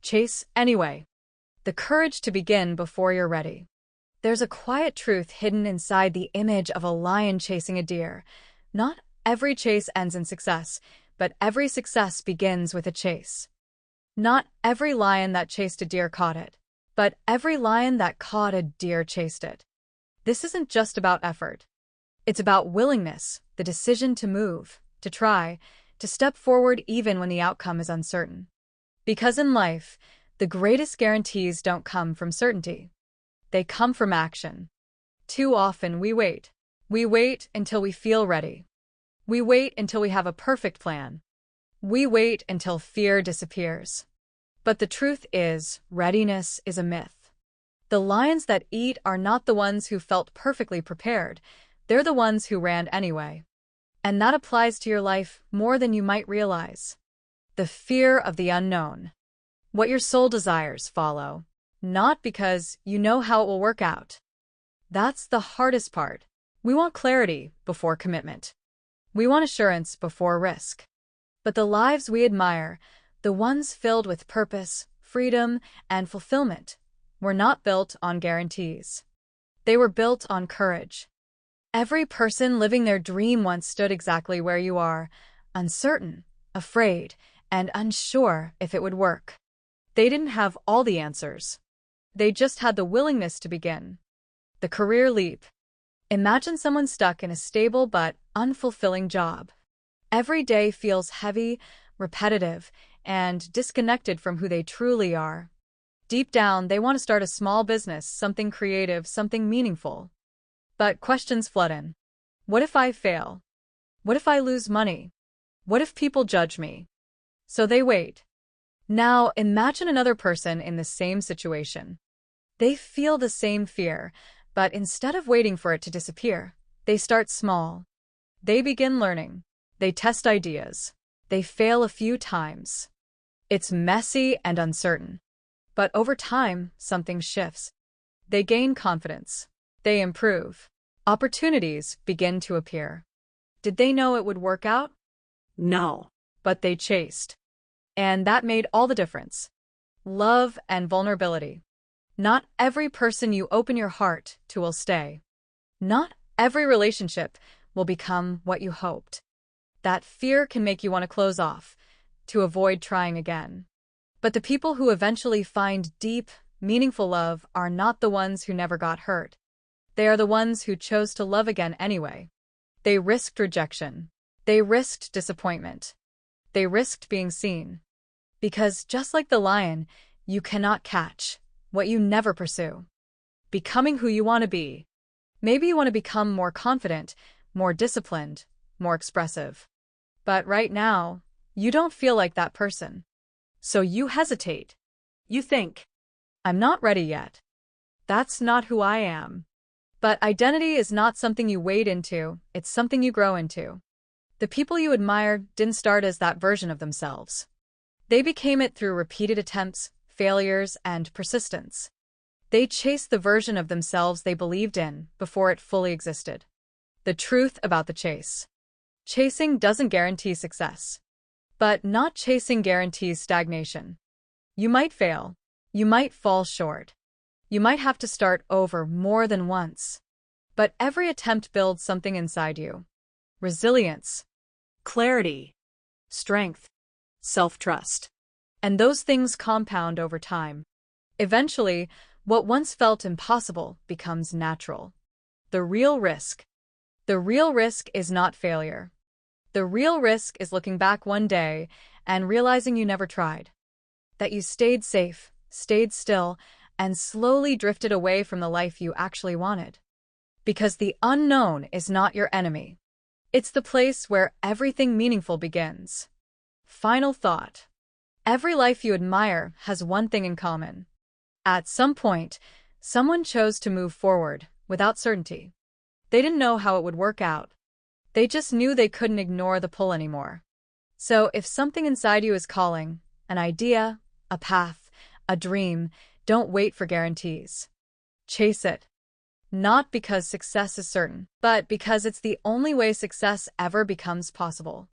Chase anyway. The courage to begin before you're ready. There's a quiet truth hidden inside the image of a lion chasing a deer. Not every chase ends in success, but every success begins with a chase. Not every lion that chased a deer caught it, but every lion that caught a deer chased it. This isn't just about effort. It's about willingness, the decision to move, to try, to step forward even when the outcome is uncertain. Because in life, the greatest guarantees don't come from certainty. They come from action. Too often we wait. We wait until we feel ready. We wait until we have a perfect plan. We wait until fear disappears. But the truth is, readiness is a myth. The lions that eat are not the ones who felt perfectly prepared. They're the ones who ran anyway. And that applies to your life more than you might realize. The fear of the unknown. What your soul desires follow, not because you know how it will work out. That's the hardest part. We want clarity before commitment. We want assurance before risk. But the lives we admire, the ones filled with purpose, freedom, and fulfillment, were not built on guarantees. They were built on courage. Every person living their dream once stood exactly where you are, uncertain, afraid, and unsure if it would work. They didn't have all the answers. They just had the willingness to begin. The career leap. Imagine someone stuck in a stable but unfulfilling job. Every day feels heavy, repetitive, and disconnected from who they truly are. Deep down, they want to start a small business, something creative, something meaningful. But questions flood in. What if I fail? What if I lose money? What if people judge me? So they wait. Now imagine another person in the same situation. They feel the same fear, but instead of waiting for it to disappear, they start small. They begin learning. They test ideas. They fail a few times. It's messy and uncertain. But over time, something shifts. They gain confidence. They improve. Opportunities begin to appear. Did they know it would work out? No. But they chased. And that made all the difference. Love and vulnerability. Not every person you open your heart to will stay. Not every relationship will become what you hoped. That fear can make you want to close off, to avoid trying again. But the people who eventually find deep, meaningful love are not the ones who never got hurt. They are the ones who chose to love again anyway. They risked rejection. They risked disappointment. They risked being seen. Because just like the lion, you cannot catch what you never pursue. Becoming who you want to be. Maybe you want to become more confident, more disciplined, more expressive. But right now, you don't feel like that person. So you hesitate. You think, I'm not ready yet. That's not who I am. But identity is not something you wade into, it's something you grow into. The people you admire didn't start as that version of themselves. They became it through repeated attempts, failures, and persistence. They chased the version of themselves they believed in before it fully existed. The truth about the chase. Chasing doesn't guarantee success. But not chasing guarantees stagnation. You might fail. You might fall short. You might have to start over more than once. But every attempt builds something inside you. Resilience, Clarity. strength, Self-trust. and those things compound over time. Eventually, what once felt impossible becomes natural. The real risk. The real risk is not failure. The real risk is looking back one day and realizing you never tried. That you stayed safe, stayed still, and slowly drifted away from the life you actually wanted. Because the unknown is not your enemy. It's the place where everything meaningful begins. Final thought. Every life you admire has one thing in common. At some point, someone chose to move forward without certainty. They didn't know how it would work out. They just knew they couldn't ignore the pull anymore. So if something inside you is calling, an idea, a path, a dream, don't wait for guarantees. Chase it. Not because success is certain, but because it's the only way success ever becomes possible.